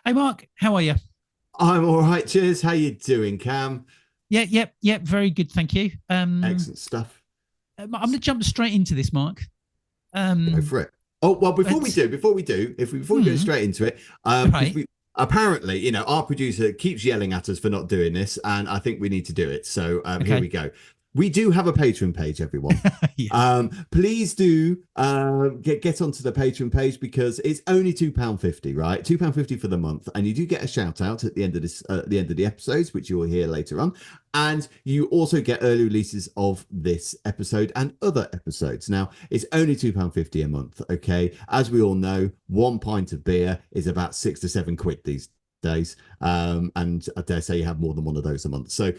Hey Mark, how are you? I'm all right. Cheers. How you doing, Cam? Yeah, very good, thank you. Excellent stuff. I'm going to jump straight into this, Mark. Go Um, for it. Oh well, it's before we go straight into it, because right. we apparently, our producer keeps yelling at us for not doing this, and I think we need to do it. So here we Okay. go. We do have a Patreon page, everyone. Yes. Please do get onto the Patreon page because it's only £2.50, right? £2.50 for the month, and you do get a shout out at the end of this, at the end of the episodes, which you will hear later on, and you also get early releases of this episode and other episodes. Now, it's only £2.50 a month, okay? As we all know, one pint of beer is about £6 to £7 these days, and I dare say you have more than one of those a month. So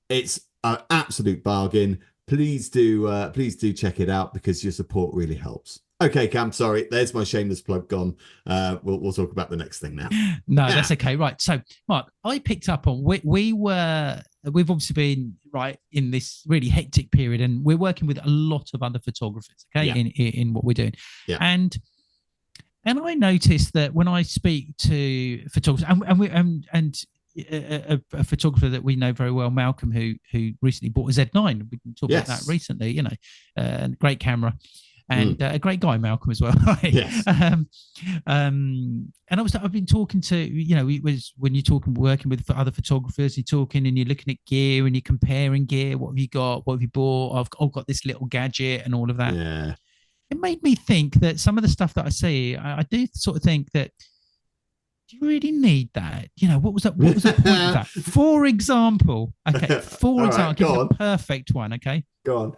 it's an absolute bargain. Please do check it out because your support really helps. Okay, Cam, sorry, there's my shameless plug gone. We'll talk about the next thing now. No, Yeah, that's okay. Right. So, Mark, I picked up on we've obviously been right in this really hectic period, and we're working with a lot of other photographers. Okay, yeah, in what we're doing, yeah. and and I noticed that when I speak to photographers, and a photographer that we know very well, Malcolm, who recently bought a Z9. We can talk about that Yes. recently. Great camera, and Mm, a great guy, Malcolm, as well. Right? yes. And I've been talking to, it was when you're talking, working with other photographers, you're talking and you're looking at gear and you're comparing gear. What have you got? What have you bought? I've got this little gadget and all of that. Yeah. It made me think that some of the stuff that I see, I do sort of think that, do you really need that? What was that? What was the point of that? For example, okay, for All example, I'll right, give you go the on. perfect one, okay? Go on.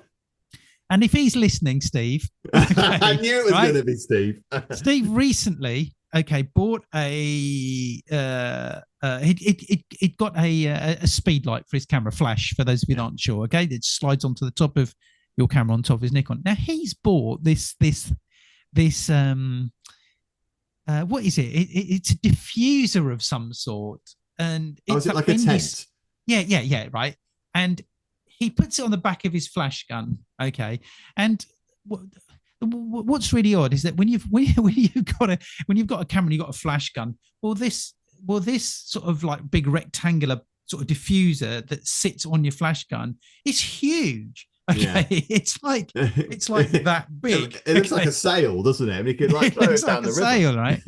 And if he's listening, Steve, I okay, knew it was going right? to be Steve. Steve recently, okay, bought it got a speed light for his camera, flash, for those of you that Yeah. aren't sure, okay? It slides onto the top of your camera on top of his Nikon. Now he's bought this what is it's a diffuser of some sort, and Oh, is it's it like like a in this. tent? Yeah, right. And he puts it on the back of his flash gun, okay. And what's really odd is that when you've got a camera and you've got a flash gun, well this sort of like big rectangular sort of diffuser that sits on your flash gun is huge. Yeah. Okay, it's like that big. It looks like Okay, a sail, doesn't it? And you could like it throw looks it like down a the river. sail, right?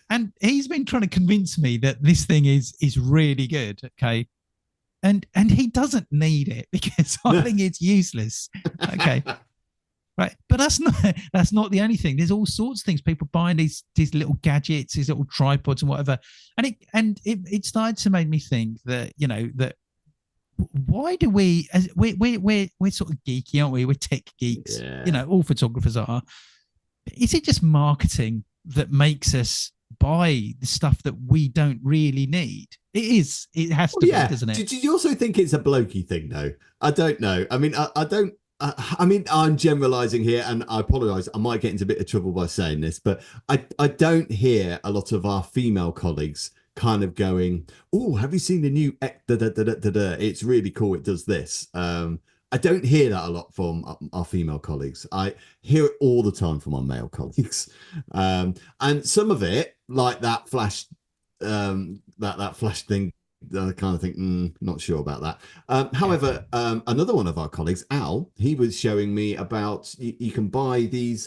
And he's been trying to convince me that this thing is really good. Okay. And he doesn't need it because I think it's useless. Okay. Right. But that's not the only thing. There's all sorts of things. People buying these little gadgets, these little tripods and whatever. And it started to make me think that, that why do we, as we're sort of geeky, aren't we? We're tech geeks, Yeah. all photographers are. Is it just marketing that makes us buy the stuff that we don't really need? It is. It has Well, to be, yeah. doesn't it? Did you also think it's a blokey thing, though? I don't know. I mean, I don't. I mean, I'm generalizing here, and I apologize. I might get into a bit of trouble by saying this, but I don't hear a lot of our female colleagues kind of going, "Oh, have you seen the new? Da, da, da, da, da, da. It's really cool. It does this." I don't hear that a lot from our female colleagues. I hear it all the time from our male colleagues, and some of it, like that flash that flash thing. I kind of think, not sure about that. Yeah. However, another one of our colleagues, Al, he was showing me about you can buy these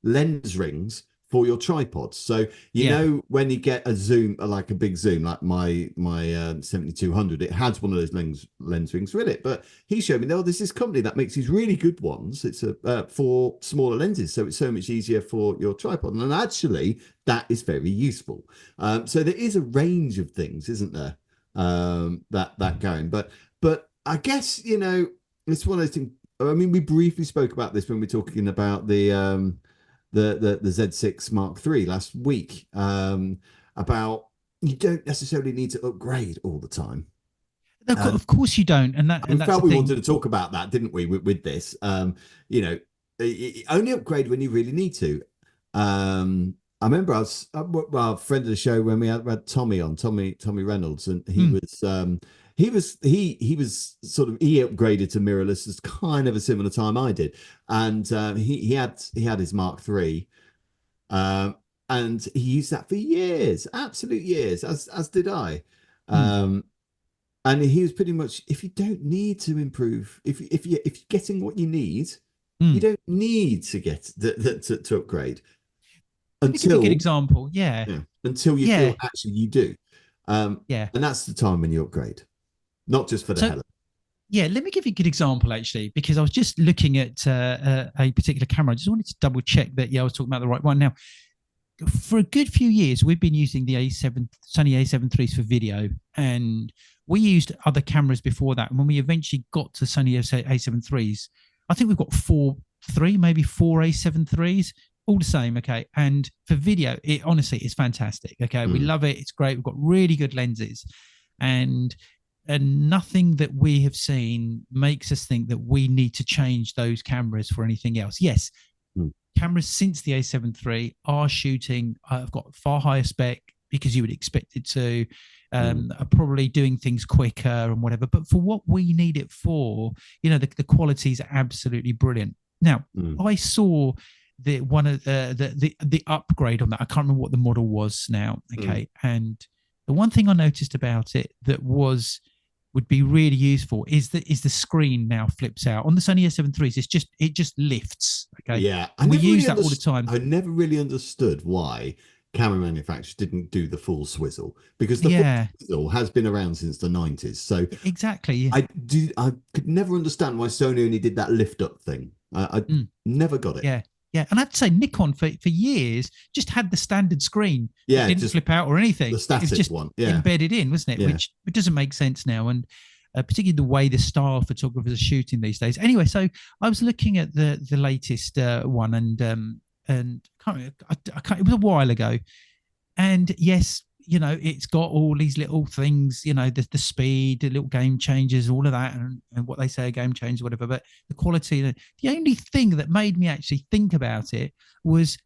lens rings for your tripods. So Yeah. when you get a zoom, like a big zoom, like my 7200, it has one of those lens rings with it. But he showed me, there's this company that makes these really good ones. It's a for smaller lenses, so it's so much easier for your tripod. And actually, that is very useful. So there is a range of things, isn't there? That going, but I guess it's one of those things. I mean, we briefly spoke about this when we were talking about the Z6 Mark III last week. About you don't necessarily need to upgrade all the time. And Of course you don't, and that we and that's felt the we wanted thing. to talk about that, didn't we, with this? You know, only upgrade when you really need to. I remember I was well, a friend of the show when we had Tommy on, Tommy Reynolds, and Mm, he was sort of he upgraded to mirrorless as kind of a similar time I did, and he had his Mark III, um, and he used that for years, absolute years, as did I. Mm, Um, and he was pretty much, if you don't need to improve, if you're getting what you need, you mm. don't need to get to upgrade Let me give you a good until example. Yeah, until you yeah, feel actually you do. yeah. And that's the time when you upgrade, not just for the So hell of yeah, let me give you a good example actually, because I was just looking at a particular camera. I just wanted to double check that I was talking about the right one. Now, for a good few years, we've been using the Sony A7 IIIs for video, and we used other cameras before that. And when we eventually got to Sony A7 IIIs, I think we've got maybe four A7 IIIs, all the same. Okay, and for video, it honestly is fantastic. Okay, we Mm, love it. It's great. We've got really good lenses, and nothing that we have seen makes us think that we need to change those cameras for anything else. Yes, mm, cameras since the A7 III are shooting. I've got far higher spec because you would expect it to. mm, Are probably doing things quicker and whatever. But for what we need it for, the quality is absolutely brilliant. Now, mm, I saw the one of the upgrade on that. I can't remember what the model was now. mm, Okay, and the one thing I noticed about it that would be really useful is the screen now flips out on the Sony A7 IIIs. It just lifts. Okay, yeah. and we use that all the time. I never really understood why camera manufacturers didn't do the full swizzle, because the full Yeah, swizzle has been around since the 90s. So exactly. I could never understand why Sony only did that lift up thing. I Mm, never got it. yeah, yeah. And I have to say, Nikon for years just had the standard screen that Yeah, didn't just flip out or anything. the It was static just one. Yeah, embedded in, wasn't it? yeah. Which it doesn't make sense now, and particularly the way the style photographers are shooting these days. Anyway, so I was looking at the latest one, and I can't, it was a while ago, and yes, it's got all these little things, the speed, the little game changes, all of that, and what they say a game change, whatever. But the quality, the only thing that made me actually think about it was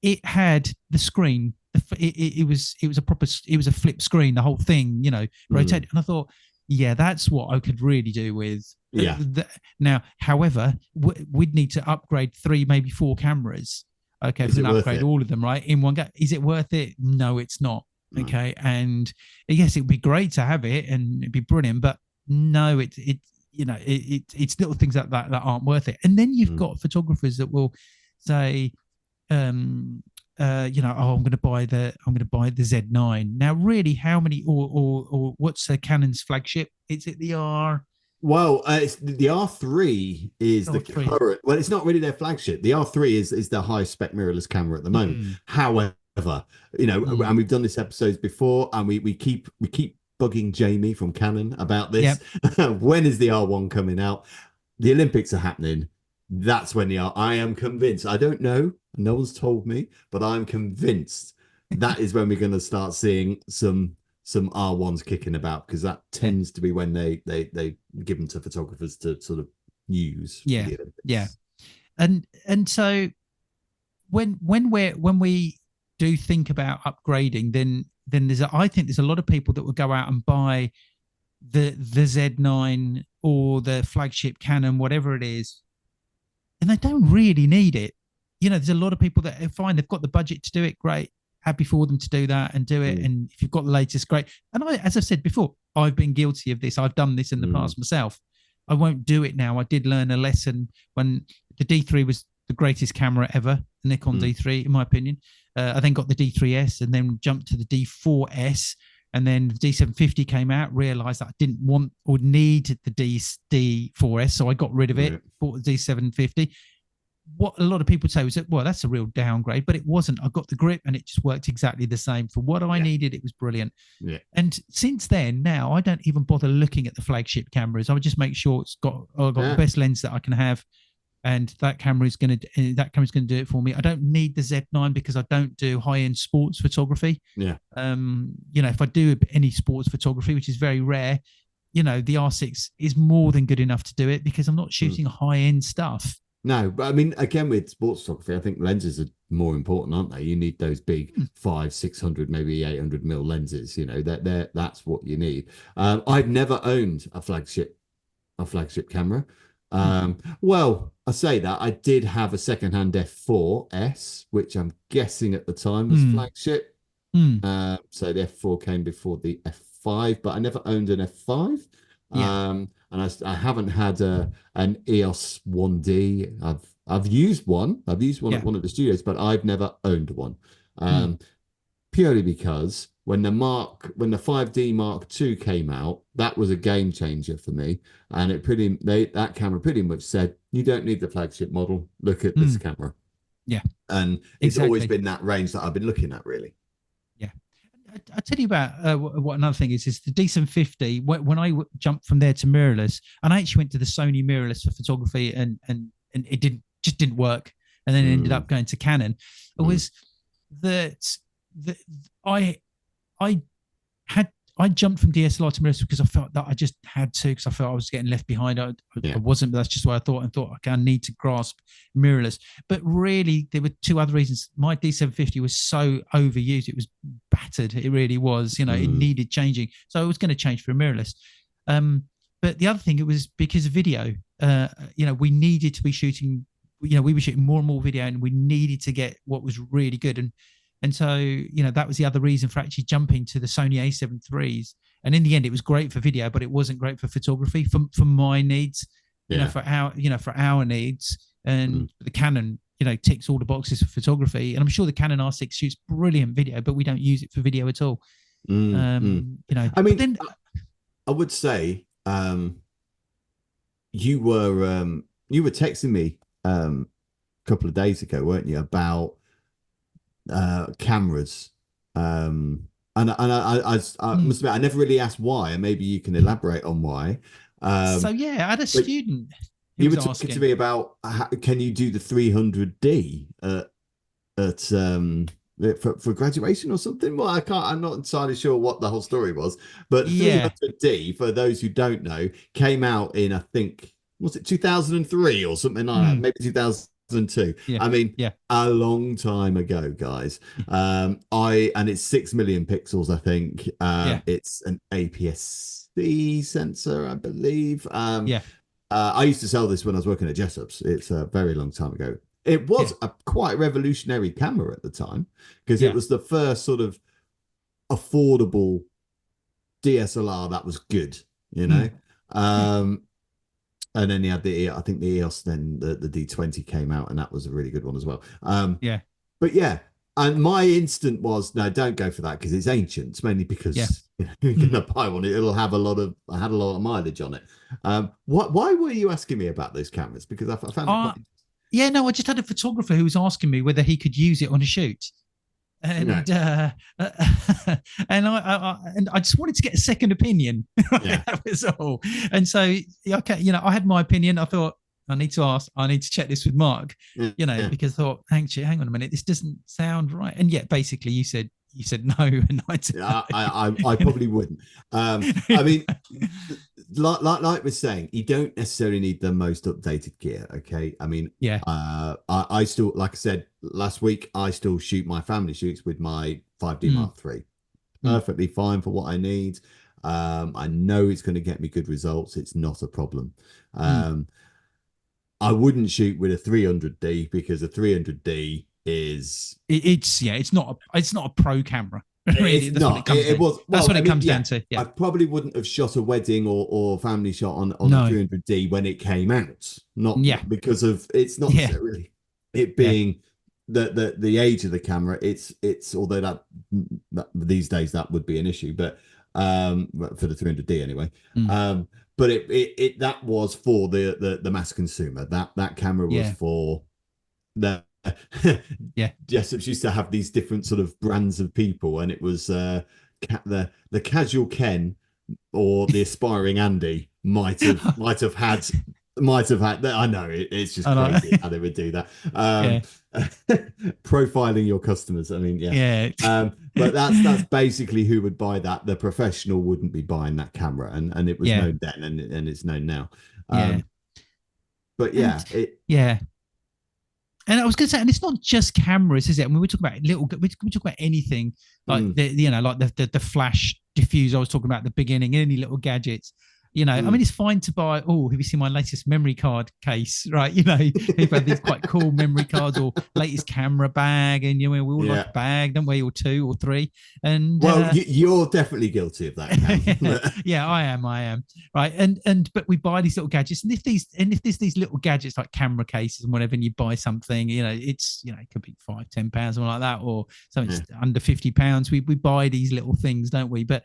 it had the screen. It was a proper, it was a flip screen, the whole thing, Mm, rotated. And I thought, yeah, that's what I could really do with. yeah. Now, however, we'd need to upgrade three, maybe four cameras. Okay, if Is we're it going to worth upgrade it? all of them, right, in one go, is it worth it? No, it's not. No. Okay, and yes, it'd be great to have it and it'd be brilliant, but no, it's little things like that aren't worth it. And then you've Mm. got photographers that will say, oh, I'm going to buy the Z9. Now, really, how many or what's Canon's flagship? Is it the R Well, it's the R3 is the or three? current. Well, it's not really their flagship. The R3 is their high spec mirrorless camera at the moment. Mm, However, mm, and we've done this episodes before, and we keep bugging Jamie from Canon about yep. this. When is the R1 coming out? The Olympics are happening. That's when I am convinced. I don't know. No one's told me, but I'm convinced that is when we're going to start seeing some R1s kicking about, because that Yeah, tends to be when they give them to photographers to sort of use for yeah, the yeah. Olympics. And so when we do think about upgrading, then I think there's a lot of people that will go out and buy the Z9 or the flagship Canon, whatever it is, and they don't really need it. There's a lot of people that are fine. They've got the budget to do it. Great. Happy for them to do that and do it. Mm, And if you've got the latest, great. And as I've said before, I've been guilty of this. I've done this in the mm, past myself. I won't do it now. I did learn a lesson when the D3 was the greatest camera ever, the Nikon mm, D3, in my opinion. I then got the D3S and then jumped to the D4S. And then the D750 came out, realized that I didn't want or need the D4S. So I got rid of it, yeah, bought the D750. What a lot of people say was that, well, that's a real downgrade, but it wasn't. I got the grip and it just worked exactly the same. For what I yeah, needed, it was brilliant. yeah, And since then, now I don't even bother looking at the flagship cameras. I would just make sure I've got the yeah. best lens that I can have, and that camera's going to do it for me. I don't need the Z9 because I don't do high end sports photography. Yeah. If I do any sports photography, which is very rare, the R6 is more than good enough to do it because I'm not Mm. shooting high end stuff. No, but I mean, again, with sports photography, I think lenses are more important, aren't they? You need those big Hmm. 600, maybe 800 mil lenses. That's what you need. I've never owned a flagship camera. Hmm. Well, I say that I did have a secondhand F4S, which I'm guessing at the time was flagship. Mm. So the F4 came before the F5, but I never owned an F5. Yeah. And I haven't had an EOS 1D. I've used one. I've used one at Yeah. one of the studios, but I've never owned one. Mm. Purely because when the 5D Mark II came out, that was a game changer for me. And that camera pretty much said, you don't need the flagship model. Look at this Mm. camera. Yeah. And it's always Exactly. been that range that I've been looking at, really. Yeah. I tell you about what another thing is the D750. When I jumped from there to mirrorless, and I actually went to the Sony mirrorless for photography, and it didn't work, and then ended up going to Canon. It was that I I had I jumped from DSLR to mirrorless because I felt that I just had to, because I felt I was getting left behind. I wasn't, but that's just what I thought. And thought, okay, I need to grasp mirrorless. But really, there were two other reasons. My D750 was so overused; it was battered. It really was. You know, it needed changing. So I was going to change for a mirrorless. But the other thing, it was because of video. We needed to be shooting. We were shooting more and more video, and we needed to get what was really good. And so, that was the other reason for actually jumping to the Sony A7 IIIs. And in the end, it was great for video, but it wasn't great for photography for my needs, for our needs. And the Canon, ticks all the boxes for photography. And I'm sure the Canon R6 shoots brilliant video, but we don't use it for video at all. I mean, I would say you were texting me a couple of days ago, weren't you, about cameras, and I must admit I never really asked why, and maybe you can elaborate on why. I had a student who you was were talking asking to me about can you do the 300D for graduation or something. Well, I'm not entirely sure what the whole story was, but 300D, for those who don't know, came out in, I think, was it 2003 or something like that, maybe 2002. I mean, a long time ago, guys. And it's 6 million pixels, I think. It's an APS-C sensor, I believe. I used to sell this when I was working at Jessup's. It's a very long time ago. It was a quite revolutionary camera at the time, because it was the first sort of affordable DSLR that was good, and then he had I think the EOS, then the D20 came out, and that was a really good one as well. But and my instant was, no, don't go for that, because it's ancient. It's mainly because you're gonna buy one, it'll have a lot of mileage on it. Why were you asking me about those cameras? Because I found it quite interesting. I just had a photographer who was asking me whether he could use it on a shoot. And and I just wanted to get a second opinion. That was all. And so I had my opinion. I thought, I need to ask, I need to check this with Mark, because I thought, hang on a minute, this doesn't sound right. And yet basically you said no, and I probably wouldn't. I mean, like we're saying, you don't necessarily need the most updated gear. Okay, I mean, I still, like I said last week, I still shoot my family shoots with my 5D Mark III. Perfectly fine for what I need. I know it's going to get me good results. It's not a problem. I wouldn't shoot with a 300D, because a 300D is it's not a pro camera. Really, that's what it comes down to. I probably wouldn't have shot a wedding or family shot on a 300D when it came out. Not because of, it's not necessarily it being the age of the camera. It's although that these days that would be an issue, but for the 300D anyway. But it that was for the mass consumer. That camera was for the Jessups used to have these different sort of brands of people, and it was the casual Ken or the aspiring Andy might have had. I know it's just crazy how they would do that. Profiling your customers. I mean, but that's basically who would buy that. The professional wouldn't be buying that camera, and it was known then, and it's known now. But and I was going to say, and it's not just cameras, is it? I mean, we talk about we talk about anything like like the flash diffuser I was talking about at the beginning, any little gadgets. You know, I mean, it's fine to buy. Oh, have you seen my latest memory card case? Right. You know, people have these quite cool memory cards or latest camera bag. And, you know, we all like Yeah. a bag, don't we? Or two or three. And, Well, you're definitely guilty of that, Cam. yeah, I am. Right. But we buy these little gadgets. And if there's these little gadgets like camera cases and whatever, and you buy something, you know, it's, you know, it could be £5, £10 or like that, or something under £50. We buy these little things, don't we? But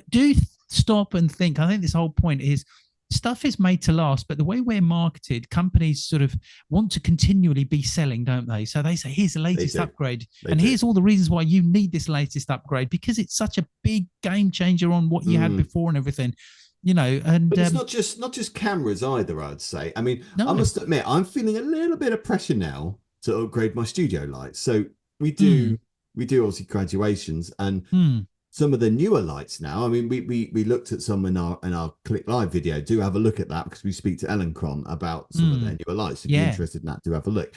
do stop and think. I think this whole point is stuff is made to last, but the way we're marketed, companies sort of want to continually be selling, don't they? So they say, here's the latest upgrade, and here's all the reasons why you need this latest upgrade, because it's such a big game changer on what you had before and everything, you know. And but it's not just cameras either, I'd say. I mean, no. I must admit, I'm feeling a little bit of pressure now to upgrade my studio lights. So we do obviously graduations, and some of the newer lights now. I mean, we looked at some in our Click Live video. Do have a look at that, because we speak to Ellen Cron about some of their newer lights. If you're interested in that, do have a look.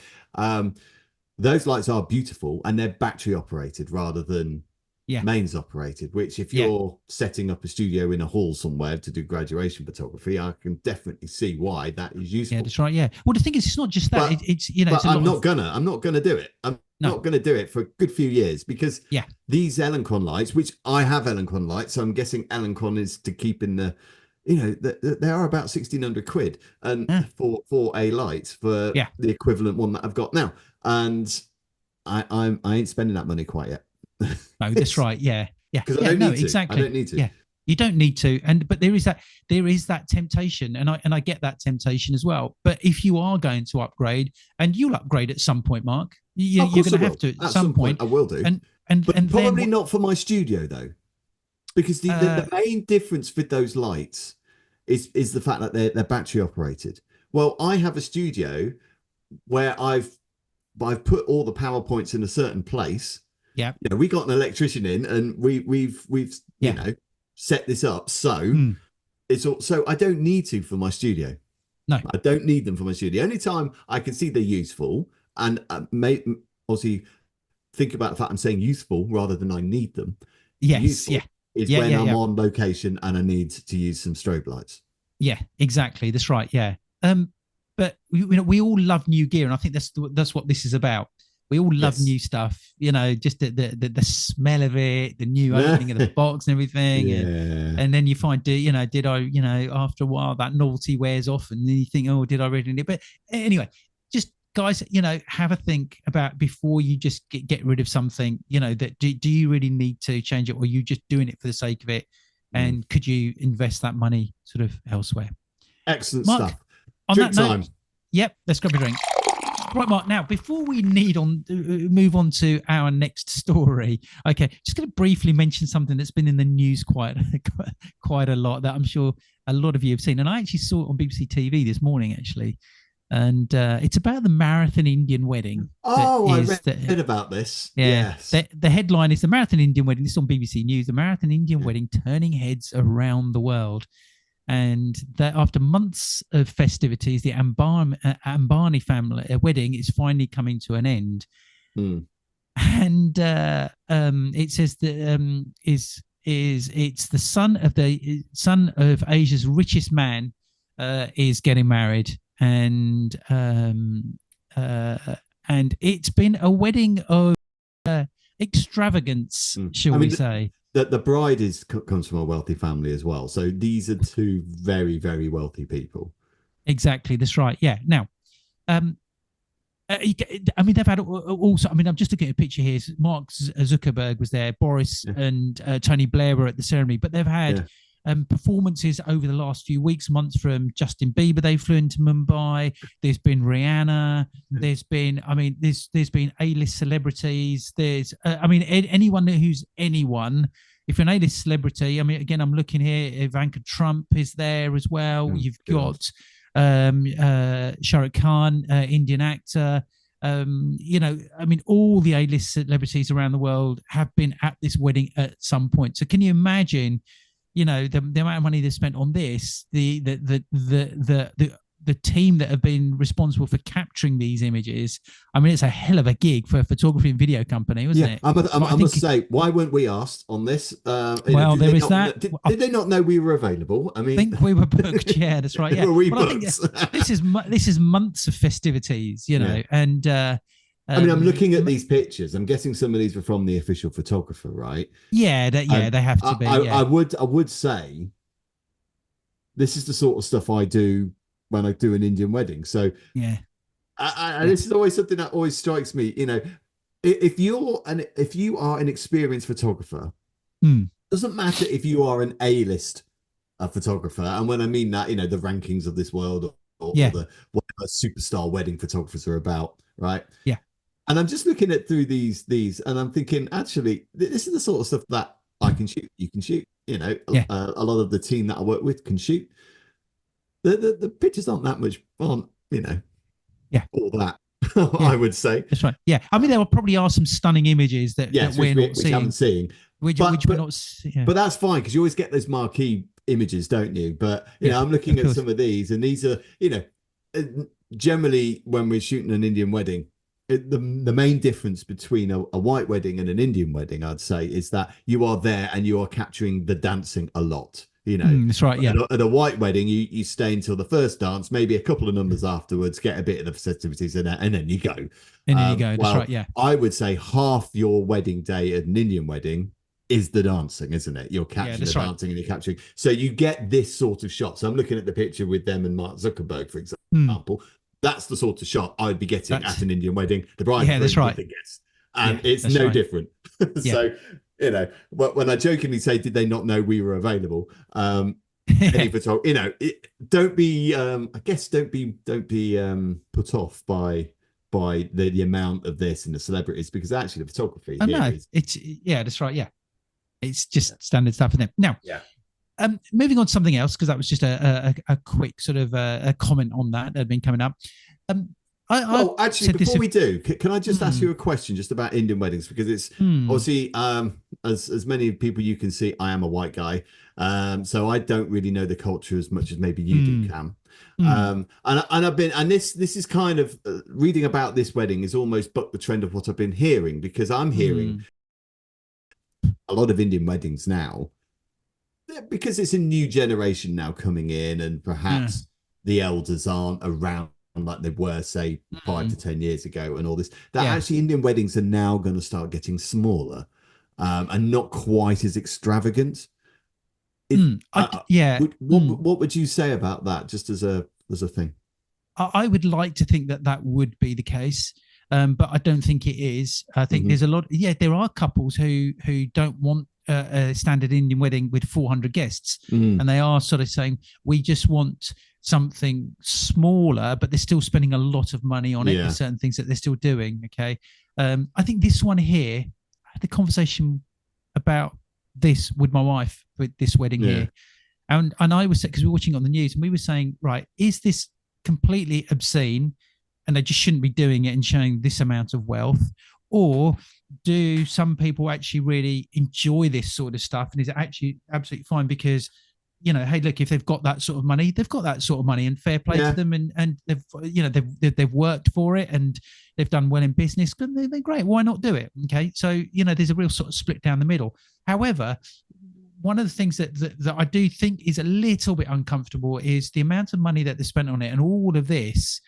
Those lights are beautiful, and they're battery operated rather than mains operated, which if you're setting up a studio in a hall somewhere to do graduation photography, I can definitely see why that is useful. Yeah, that's right. Yeah. Well, the thing is, it's not just that. It's, you know, but I'm not gonna do it. I'm not going to do it for a good few years, because these Elencron lights, which I have Elencron lights, so I'm guessing Elencron is to keep in the, you know, they are about 1,600 quid and for a light for the equivalent one that I've got now, and I ain't spending that money quite yet. No, that's right. Yeah, because I don't need to. Exactly. I don't need to. Yeah. You don't need to, but there is that temptation, and I get that temptation as well. But if you are going to upgrade, and you'll upgrade at some point, Mark, you're going to have to at some point. I will do, but probably not for my studio though, because the main difference with those lights is the fact that they're battery operated. Well, I have a studio where I've put all the power points in a certain place. Yeah, you know, we got an electrician in, and we've you know, set this up, so it's all, so I don't need to for my studio. No, I don't need them for my studio. The only time I can see they're useful, and obviously think about the fact I'm saying useful rather than I need them. Is when I'm on location and I need to use some strobe lights. Yeah, exactly. That's right. Yeah. But we all love new gear, and I think that's what this is about. We all love new stuff, you know, just the smell of it, the new opening of the box and everything. And then you find, did I, you know, after a while that novelty wears off, and then you think, oh, did I really need it? But anyway, just guys, you know, have a think about before you just get rid of something, you know, that do you really need to change it, or are you just doing it for the sake of it? And could you invest that money sort of elsewhere? Excellent Mark, stuff. On Drink that time. Note, yep, let's grab a drink. Right, Mark. Now, before we move on to our next story, okay, just going to briefly mention something that's been in the news quite a lot, that I'm sure a lot of you have seen, and I actually saw it on BBC TV this morning, actually, and it's about the Marathon Indian wedding. Oh, I read about this. Yeah, yes. The headline is the Marathon Indian wedding. This is on BBC News. The Marathon Indian wedding turning heads around the world. And that after months of festivities, the Ambani family wedding is finally coming to an end. And it says that it's the son of Asia's richest man is getting married, and it's been a wedding of extravagance, shall we say? The bride comes from a wealthy family as well. So these are two very, very wealthy people. Exactly. That's right. Yeah. Now, I mean, they've had also, I mean, I'm just looking at a picture here. Mark Zuckerberg was there. Boris and Tony Blair were at the ceremony, but they've had performances over the last few weeks, months, from Justin Bieber. They flew into Mumbai. There's been Rihanna. There's been been A-list celebrities. There's, I mean, anyone who's anyone. If you're an A-list celebrity, I mean, again, I'm looking here. Ivanka Trump is there as well. You've got Shah Rukh Khan, Indian actor. You know, I mean, all the A-list celebrities around the world have been at this wedding at some point. So can you imagine, you know, the amount of money they spent on this, the the team that have been responsible for capturing these images. I mean, it's a hell of a gig for a photography and video company, wasn't it? I must say, why weren't we asked on this? Well, there is that. Did they not know we were available? I mean, think we were booked. Yeah, that's right. Yeah, were we well, booked? I think this is months of festivities, you know, and I mean, I'm looking at these pictures. I'm guessing some of these were from the official photographer, right? Yeah, they have to be. I would say this is the sort of stuff I do when I do an Indian wedding. So yeah, this is always something that always strikes me. You know, if you are an experienced photographer, doesn't matter if you are an A-list photographer, and when I mean that, you know, the rankings of this world or the whatever superstar wedding photographers are about, right? Yeah. And I'm just looking at through these, and I'm thinking, actually, this is the sort of stuff that I can shoot. You can shoot. You know, a lot of the team that I work with can shoot. The pictures aren't that much on, you know, all that. I would say that's right. Yeah, I mean, there probably are some stunning images that we're not seeing. Haven't seen. Which we're not. Yeah. But that's fine because you always get those marquee images, don't you? But you know, I'm looking at some of these, and these are, you know, generally when we're shooting an Indian wedding, the main difference between a white wedding and an Indian wedding, I'd say, is that you are there and you are capturing the dancing a lot. You know, that's right. Yeah. At a white wedding, you stay until the first dance, maybe a couple of numbers afterwards, get a bit of the festivities, and then you go. And then you go. That's right. Yeah. I would say half your wedding day at an Indian wedding is the dancing, isn't it? You're capturing the dancing and you're capturing. So you get this sort of shot. So I'm looking at the picture with them and Mark Zuckerberg, for example. That's the sort of shot I'd be getting at an Indian wedding. The bride, that's right. The guests, and it's no different. So you know, when I jokingly say, "Did they not know we were available?" Any photographer, you know, don't be. I guess don't be put off by the amount of this and the celebrities, because actually the photography. It's that's right. Yeah, it's just standard stuff for them. Now, moving on to something else, because that was just a quick sort of a comment on that had been coming up. Actually, before we do, can I just ask you a question just about Indian weddings? Because it's obviously, as many people you can see, I am a white guy, so I don't really know the culture as much as maybe you do, Cam. And I've been, and this is kind of reading about this wedding is almost bucked the trend of what I've been hearing, because I'm hearing a lot of Indian weddings now, because it's a new generation now coming in, and perhaps the elders aren't around like they were, say, 5 to 10 years ago, and all this. That actually Indian weddings are now going to start getting smaller, and not quite as extravagant. What would you say about that, just as a thing? I would like to think that would be the case, but I don't think it is. I think there's a lot. Yeah, there are couples who don't want a standard Indian wedding with 400 guests, and they are sort of saying, we just want something smaller, but they're still spending a lot of money on it. There's certain things that they're still doing. Okay, I think this one here, I had a conversation about this with my wife with this wedding here, and I was, because we were watching it on the news, and we were saying, right, is this completely obscene and they just shouldn't be doing it and showing this amount of wealth, or do some people actually really enjoy this sort of stuff, and is it actually absolutely fine? Because, you know, hey, look, if they've got that sort of money, they've got that sort of money, and fair play to them, and they've, you know, they've worked for it, and they've done well in business. They're great. Why not do it? Okay, so, you know, there's a real sort of split down the middle. However, one of the things that I do think is a little bit uncomfortable is the amount of money that they spent on it, and all of this.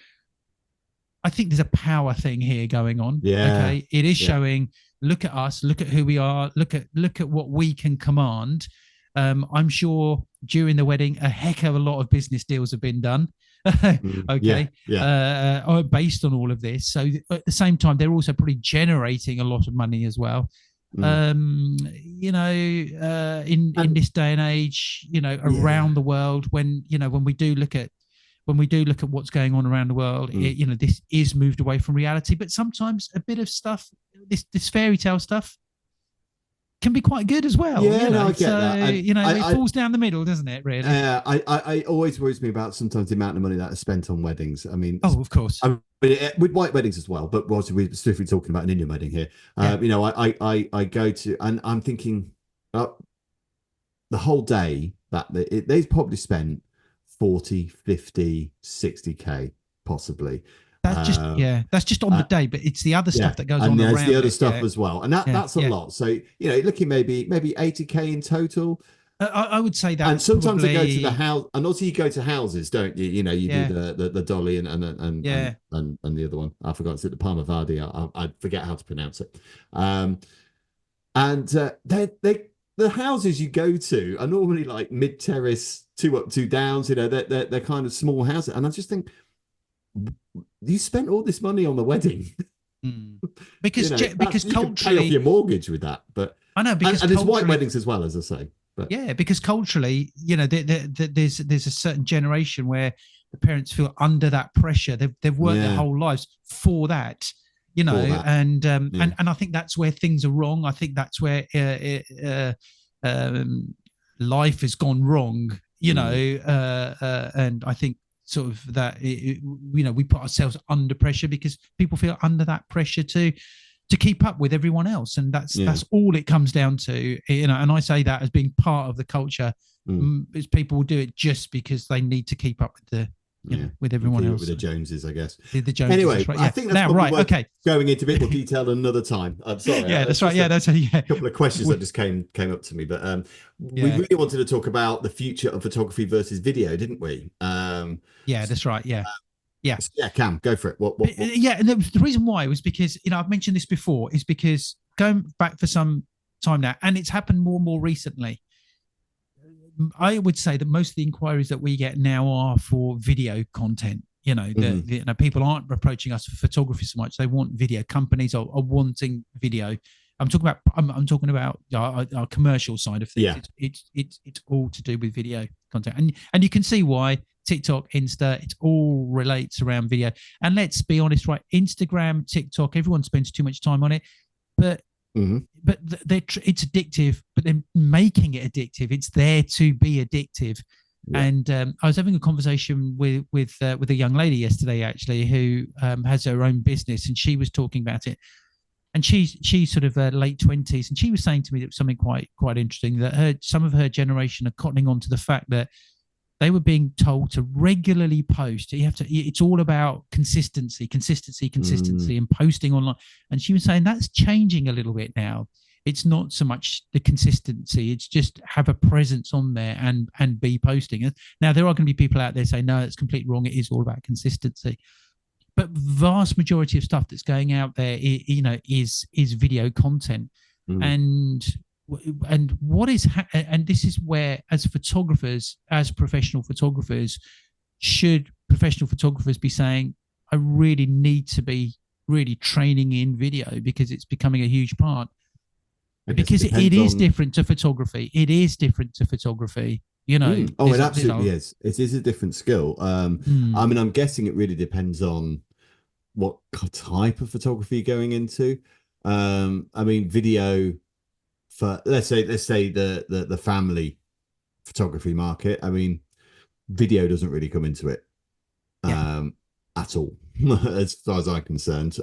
I think there's a power thing here going on. Okay, it is showing. Look at us. Look at who we are. Look at what we can command. I'm sure during the wedding, a heck of a lot of business deals have been done. Based on all of this. So at the same time, they're also probably generating a lot of money as well. You know, in this day and age, you know, around the world, when we do look at what's going on around the world, you know, this is moved away from reality. But sometimes a bit of stuff, this fairy tale stuff, can be quite good as well. Yeah, you know? I get that. You know, it falls down the middle, doesn't it? Really. I always worries me about sometimes the amount of money that is spent on weddings. I mean, of course. I mean, with white weddings as well, but whilst we're specifically talking about an Indian wedding here, you know, I go to, and I'm thinking, the whole day that they probably spent 40, 50, 60K possibly. That's just, Um, yeah, that's just on the uh, day, but it's the other yeah, stuff that goes and on there's the around other it. stuff Yeah, as well, and yeah, that's a yeah. lot. So looking maybe 80K in total. I would say And that's sometimes they go to the probably, house, and also you go to houses, don't you? You do yeah, the dolly yeah. and the other one. I forgot. It's the Parmavadi. I forget how to pronounce it. Um, and they the houses you go to are normally like mid terrace, two up, two downs. They're kind of small houses, and I just think you spent all this money on the wedding. Mm. Because That's because you could pay off culturally, your mortgage with that, but I know, because and it's white culturally, weddings as well, as I say. But yeah, because culturally, there's a certain generation where the parents feel under that pressure. They've worked their yeah, whole lives for that, for that, yeah, and I think that's where things are wrong. I think that's where life has gone wrong. mm, And I think sort of that we put ourselves under pressure because people feel under that pressure to keep up with everyone else, and yeah. that's all it comes down to. And I say that as being part of the culture. Mm. Is people will do it just because they need to keep up with Yeah, with and everyone keep it else. with the Joneses, I guess. The Joneses, Anyway, that's right. I Yeah. think that's Now, probably right, worth okay. going into a bit more detail another time. I'm sorry, Yeah, it's that's right. just Yeah, a that's yeah. couple of questions that just came up to me. But we Yeah, really wanted to talk about the future of photography versus video, didn't we? yeah, that's right. Yeah, yeah. Yeah, Cam, go for it. What? Yeah, and the reason why was because I've mentioned this before, is because going back for some time now, and it's happened more and more recently. I would say that most of the inquiries that we get now are for video content. Mhm. People aren't approaching us for photography so much; they want video. Companies are wanting video. I'm talking about our commercial side of things. Yeah, It's all to do with video content, and you can see why. TikTok, Insta, it all relates around video. And let's be honest, right? Instagram, TikTok, everyone spends too much time on it, but Mhm. it's addictive, but they're making it addictive. It's there to be addictive. Yeah. And I was having a conversation with a young lady yesterday, actually, who has her own business, and she was talking about it. And she's sort of late 20s, and she was saying to me that something quite interesting, that some of her generation are cottoning on to the fact that they were being told to regularly post. It's all about consistency, Mm. and posting online. And she was saying that's changing a little bit now. It's not so much the consistency, it's just have a presence on there and be posting. Now there are going to be people out there saying no, it's completely wrong. It is all about consistency. But vast majority of stuff that's going out there, is video content. Mm. and and what is and this is where, as photographers, as professional photographers, should professional photographers be saying, I really need to be really training in video, because it's becoming a huge part. I guess it Because it depends is on. different to photography. It is different to photography. Mm. Oh, it absolutely is. It is a different skill. I mean, I'm guessing it really depends on what type of photography you're going into. I mean, video for let's say the family photography market. I mean, video doesn't really come into it Yeah. at all, as far as I'm concerned.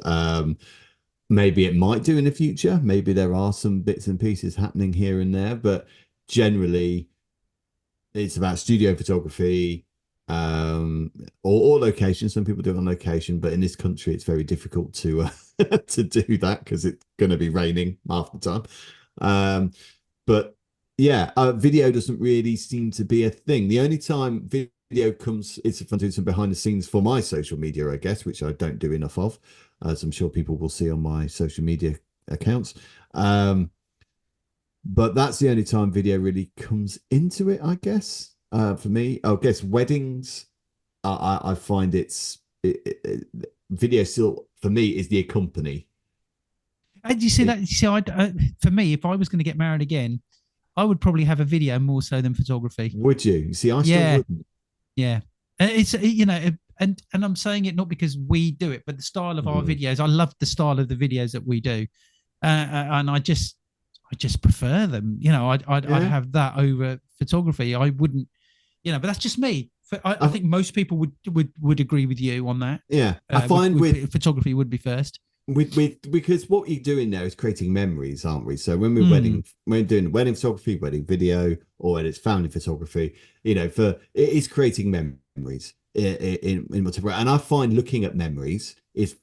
Maybe it might do in the future. Maybe there are some bits and pieces happening here and there, but generally it's about studio photography, or location. Some people do it on location, but in this country it's very difficult to to do that because it's going to be raining half the time. But yeah, video doesn't really seem to be a thing. The only time video comes, it's if I'm doing some behind the scenes for my social media, I guess, which I don't do enough of, as I'm sure people will see on my social media accounts. But that's the only time video really comes into it, I guess. For me, I guess weddings, I find video still for me is the accompany. And you see It, that? For me, if I was going to get married again, I would probably have a video more so than photography. would you? See, I still Yeah, wouldn't. yeah. It's and I'm saying it not because we do it, but the style of our Mm. videos. I love the style of the videos that we do, and I just prefer them. I'd Yeah. have that over photography. I wouldn't, but that's just me. I I, think most people would agree with you on that. yeah. I find with Photography would be first. with because what you're doing there is creating memories, aren't we? So when Mm, we're doing wedding photography, wedding video, or when it's family photography, for it is creating memories in whatever. And I find looking at memories is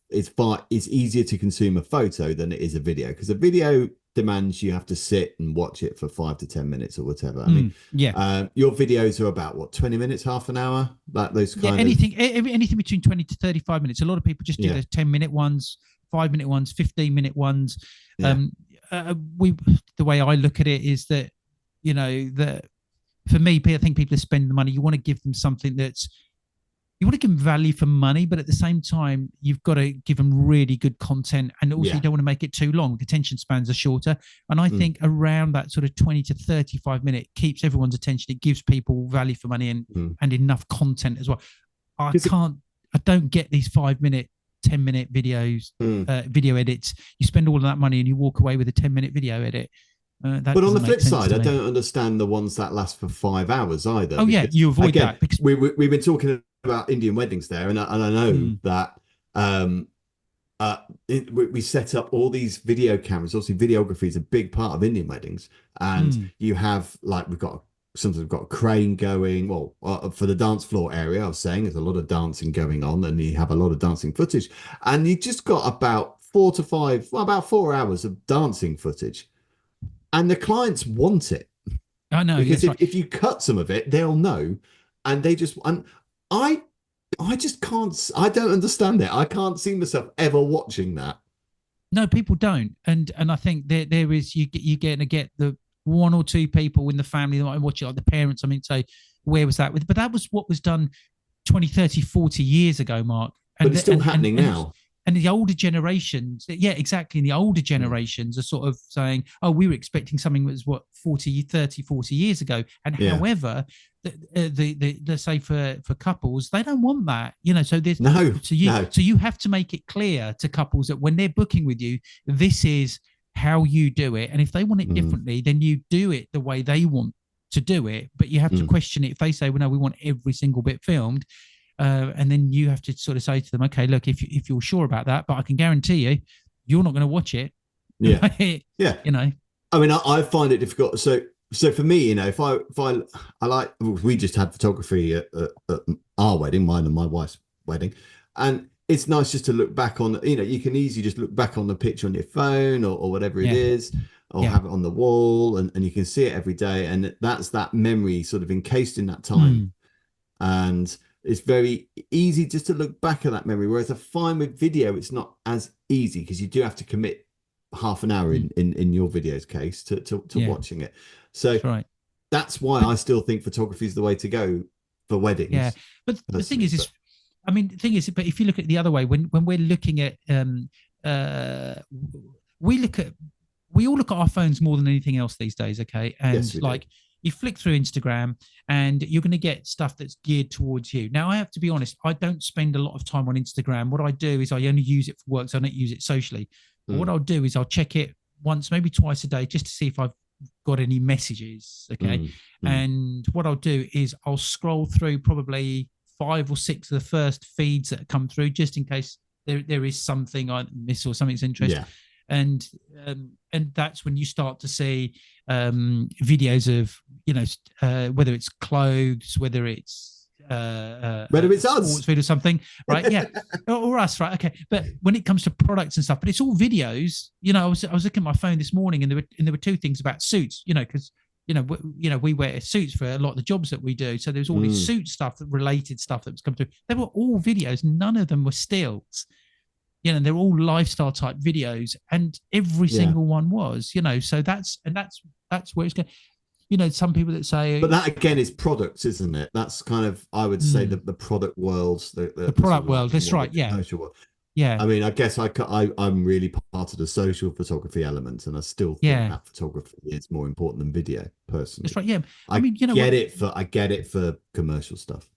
easier to consume a photo than it is a video, because a video demands you have to sit and watch it for 5 to 10 minutes or whatever. I mean, yeah. your videos are about what, 20 minutes, half an hour, like those Yeah, kind of. anything between 20 to 35 minutes. A lot of people just do Yeah, the 10-minute ones, 5-minute ones, 15-minute ones. yeah. Um, we the way I look at it is that, that for me, I think people are spending the money. You want to give them something that's you want to give them value for money, but at the same time, you've got to give them really good content. And also, you Yeah. don't want to make it too long. Attention spans are shorter. And I Mm, think around that sort of 20 to 35 minute keeps everyone's attention. It gives people value for money mm. and enough content as well. I 'Cause can't, I don't get these 5 minute, 10-minute videos, mm. video edits. You spend all of that money and you walk away with a 10-minute video edit. That But on the doesn't make flip sense side, to I me. don't understand the ones that last for 5 hours either, Oh, yeah, because you avoid again, that because, we've been talking about Indian weddings there, and I know mm, that um, we set up all these video cameras. Obviously, videography is a big part of Indian weddings, and mm, you have like sometimes we've got a crane going. Well, for the dance floor area, I was saying there's a lot of dancing going on, and you have a lot of dancing footage, and you just got about 4 to 5, well, about 4 hours of dancing footage, and the clients want it. I know Because that's right. if you cut some of it, they'll know, and I I just can't. I don't understand it. I can't see myself ever watching that. No, people don't, and I think there is you get to get the one or two people in the family that might watch it, like the parents. I mean, say where was that with? But that was what was done 20, 30, 40 years ago, Mark. But And it's still the, happening now. and the older generations, yeah, exactly. And the older Mm, generations are sort of saying, oh, we were expecting something that was what 40, 30, 40 years ago. And yeah. however, the say for couples, they don't want that, so there's No. No. so you have to make it clear to couples that when they're booking with you, this is how you do it. And if they want it Mm, differently, then you do it the way they want to do it. But you have to mm, question it. If they say, well, no, we want every single bit filmed, and then you have to sort of say to them, okay, look, if you're sure about that, but I can guarantee you're not going to watch it. yeah. Right? Yeah. You know. I mean, I find it difficult. So for me, if I like, we just had photography at our wedding, mine and my wife's wedding, and it's nice just to look back on. You can easily just look back on the picture on your phone or whatever it Yeah. is, or Yeah. have it on the wall, and you can see it every day, and that's that memory sort of encased in that time, Mm. and it's very easy just to look back at that memory. Whereas I find with video, it's not as easy, because you do have to commit half an hour Mm. in your video's case to Yeah. watching it. So That's right. that's why But I still think photography is the way to go for yeah, weddings, but the thing personally. is, I mean, the thing is, but if you look at it the other way, when we're looking at, uh, we look at, we all look at our phones more than anything else these days. Okay, Yes, and we do. like you flick through Instagram, and you're going to get stuff that's geared towards you. Now, I have to be honest, I don't spend a lot of time on Instagram. What I do is I only use it for work, so I don't use it socially. But what Mm, I'll do is I'll check it once, maybe twice a day, just to see if I've got any messages. Okay. mm, mm. And what I'll do is I'll scroll through probably 5 or 6 of the first feeds that come through, just in case there is something I miss or something's interesting. Yeah. And that's when you start to see videos of whether it's clothes, whether it's Whether it's sports us. feed or something, right? Yeah, or us, right? Okay, but when it comes to products and stuff, but it's all videos. I was looking at my phone this morning, and there were two things about suits. Because we wear suits for a lot of the jobs that we do. So there's all this Mm, suit stuff, related stuff that was coming through. They were all videos. None of them were stills. They're all lifestyle type videos, and every yeah. single one was. So that's where it's going. Some people that say But that again is products, isn't it? That's kind of, I would say, mm, the product world, the the sort product of like world. That's more right. the Yeah, commercial world. yeah, I mean, I guess I'm really part of the social photography element, and I still think yeah. that photography is more important than video, That's personally. right. Yeah. I I mean, I get it for commercial stuff.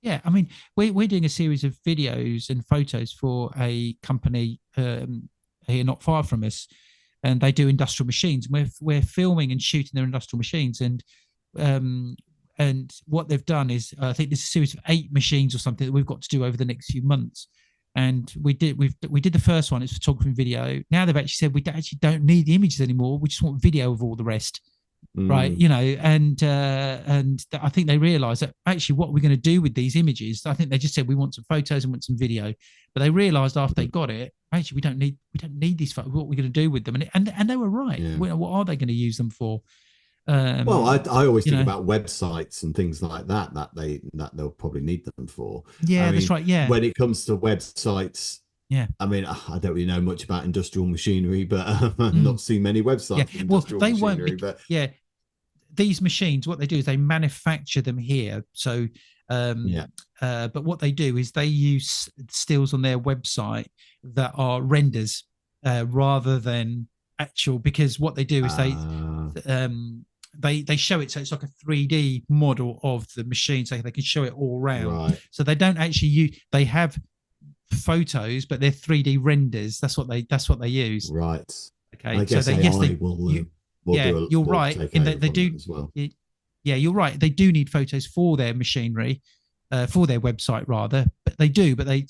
yeah. I mean, we're doing a series of videos and photos for a company here not far from us, and they do industrial machines. We're filming and shooting their industrial machines, um, and what they've done is I think there's a series of 8 machines or something that we've got to do over the next few months. and we did the first one. It's photography and video. Now they've actually said we actually don't need the images anymore. We just want video of all the rest, right? Mm, You know, and I think they realised that actually what we're going to do with these images. I think they just said we want some photos and want some video, but they realised after they mm, got it, actually we don't need these photos. What we're going to do with them, and they were right. yeah. What are they going to use them for? Well, I always You think know, about websites and things like that that they'll probably need them for. I yeah, that's mean, right. Yeah, when it comes to websites, yeah. I mean, I don't really know much about industrial machinery, but I've Mm. not seen many Yeah, websites with well, industrial they won't be. machinery. But Yeah, these machines, what they do is they manufacture them here. So, yeah, but what they do is they use stills on their website that are renders rather than actual. Because what they do is um, they show it so it's like a 3D model of the machine, so they can show it all around. right, So they don't actually use. They have photos, but they're 3D renders. That's what they use. right. Okay, I so guess they yes AI they you will yeah, do you're will right take in over that they from do. that as well. Yeah, you're right. They do need photos for their machinery, for their website rather. But they do, but they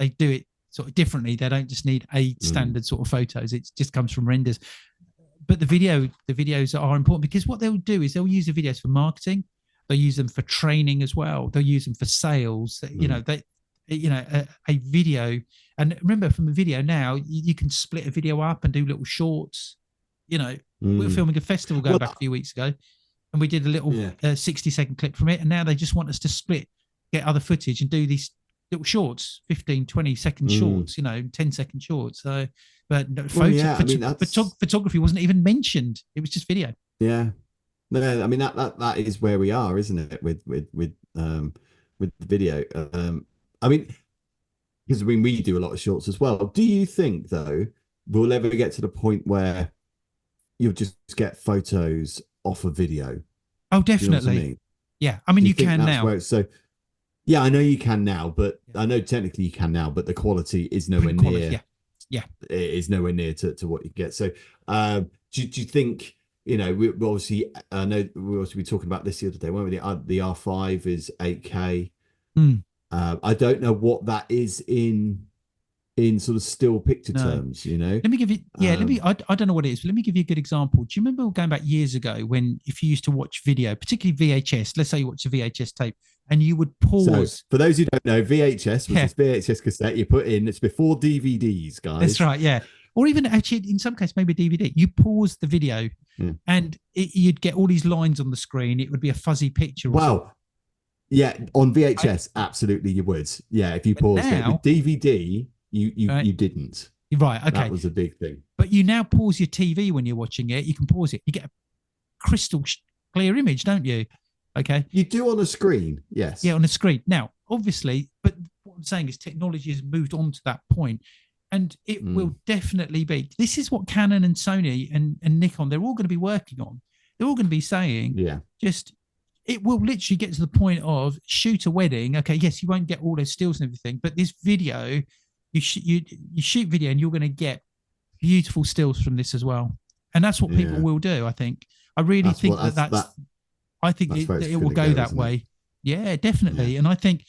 do it sort of differently. They don't just need a Mm, standard sort of photos. It just comes from renders. But the videos are important because what they'll do is they'll use the videos for marketing. They'll use them for training as well. They'll use them for sales. You know, mm, a video. And remember, from a video now, you can split a video up and do little shorts. You know, we were mm. filming a festival going Well, back a few weeks ago, and we did a little yeah. 60-second clip from it. And now they just want us to split, get other footage, and do these little shorts, 15, 20-second Mm. shorts, 10-second shorts. So, but no, Well, yeah. I mean, photography wasn't even mentioned. It was just video. yeah. No, I mean that is where we are, isn't it? With the video. I mean, because we do a lot of shorts as well. Do you think though we'll ever get to the point where you'll just get photos off of video? Do Oh, you know what I definitely. mean? Yeah. I mean, Do you you think can that's now. where it's so? Yeah, I know you can now, but Yeah. I know technically you can now, but the quality is nowhere Print quality. near Yeah. Yeah. is nowhere near to what you get. So, do you think, we obviously, I know we also be talking about this the other day, weren't we? The R5 is 8K. Mm, I don't know what that is in sort of still picture no. terms, you know. Let me give you, yeah, Um, I don't know what it is, but let me give you a good example. Do you remember going back years ago when, if you used to watch video, particularly VHS, let's say you watch a VHS tape and you would so pause. for those who don't know, VHS was Yeah, this VHS cassette you put in. It's before DVDs, that's guys. right. Yeah. Or even actually, in some case, maybe a DVD, you pause the video Yeah. and you'd get all these lines on the screen. It would be a fuzzy picture or something. Wow. Yeah, on Right? VHS, absolutely you would. Yeah, if you But paused it. With now, DVD, you right? didn't. Right. That Okay. was a big thing. But you now pause your TV when you're watching it. You can pause it. You get a crystal clear image, don't you? Okay. You do on a screen, Yeah, yes. on the screen. Now, obviously, but what I'm saying is technology has moved on to that point, and it will Mm, definitely be. This is what Canon and Sony and Nikon, they're all going to be working on. They're all going to be saying, yeah, just, it will literally get to the point of shoot a wedding. Okay, yes, you won't get all those stills and everything, but this video, you shoot video and you're going to get beautiful stills from this as well. And that's what people yeah. will do, I think. I really That's think what that I think that's where it's it will going to go go, that isn't it? way. Yeah, Yeah, definitely. And I think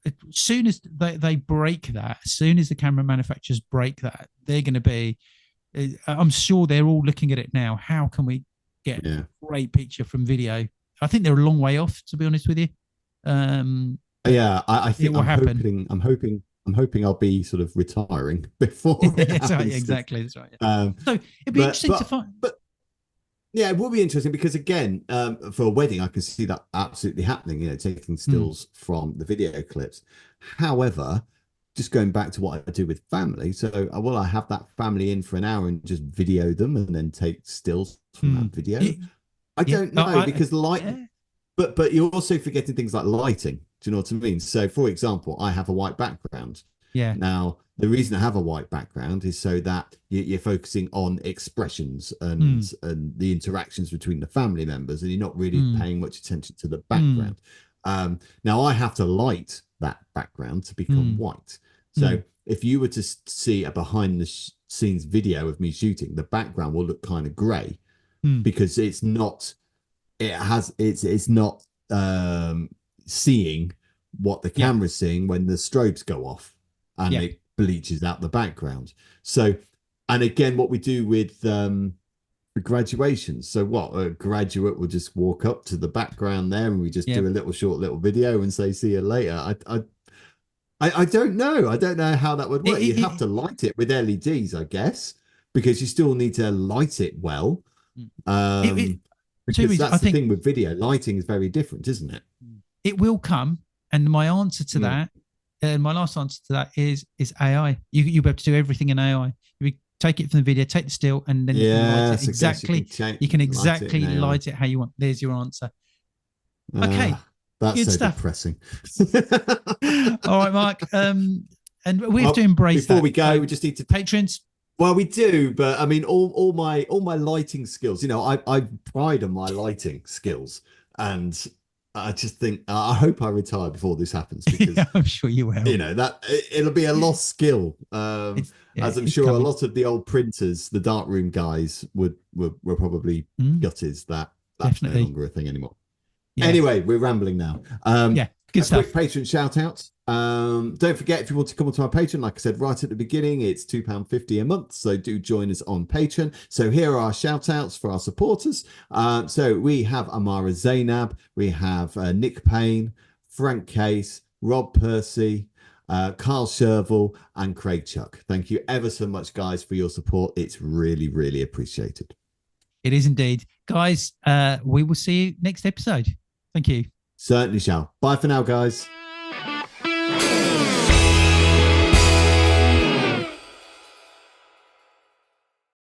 as soon as they break that, as soon as the camera manufacturers break that, they're going to be. I'm sure they're all looking at it now. How can we get yeah, great picture from video? I think they're a long way off, to be honest with you. Um, but yeah. I it think will happen. I'm hoping I'll be sort of retiring before it That's right. happens. Exactly. That's right. Um, So it'd be but interesting to find. yeah, it will be interesting because again, for a wedding, I can see that absolutely happening. Taking Mm, stills from the video clips. However, just going back to what I do with family, so will I have that family in for an hour and just video them and then take stills from that mm. video? Yeah. I Yeah. don't know because Yeah. but you're also forgetting things like lighting. Do you know what I mean? So, for example, I have a white background. Yeah. Now, the reason I have a white background is so that you're focusing on expressions Mm, and the interactions between the family members, and you're not really mm, paying much attention to the mm, background. Now, I have to light that background to become mm, white. So, mm. if you were to see a behind the scenes video of me shooting, the background will look kind of grey Mm. because it's not it's not seeing what the Yeah. camera's seeing when the strobes go off. and Yeah. it bleaches out the background. So, and again, what we do with graduations. So what, a graduate will just walk up to the background there and we just Yeah. do a little short little video and say, see you later. I don't know. I don't know how that would work. You'd have to light it with LEDs, I guess, because you still need to light it well. It, two Because reasons. I that's the think thing with video. Lighting is very different, isn't it? it will come. And my answer to that, and my last answer to that is AI. You'll be able to do everything in AI. You take it from the video, take the still, and then you can light it exactly. You can exactly light it how you want. There's your answer. Okay. That's Good so stuff. depressing. All right, Mark. And we have to embrace before that. we go, we just need to patrons. Well, we do, but I mean, all my lighting skills. You know, I pride on my lighting skills, and I just think I hope I retire before this happens because yeah, I'm sure you will. You know that it'll be a lost skill. As I'm sure coming. A lot of the old printers, the darkroom guys, were probably gutted that that's definitely no longer a thing anymore. Yeah. Anyway, we're rambling now. Yeah, good stuff. Quick Patreon shout out. Don't forget, if you want to come onto our Patreon, like I said right at the beginning, it's £2.50 a month. So do join us on Patreon. So here are our shout outs for our supporters. So we have Amara Zainab, we have Nick Payne, Frank Case, Rob Percy, Carl Sherville, and Craig Chuck. Thank you ever so much, guys, for your support. It's really, really appreciated. It is indeed. Guys, we will see you next episode. Thank you. Certainly shall. Bye for now, guys.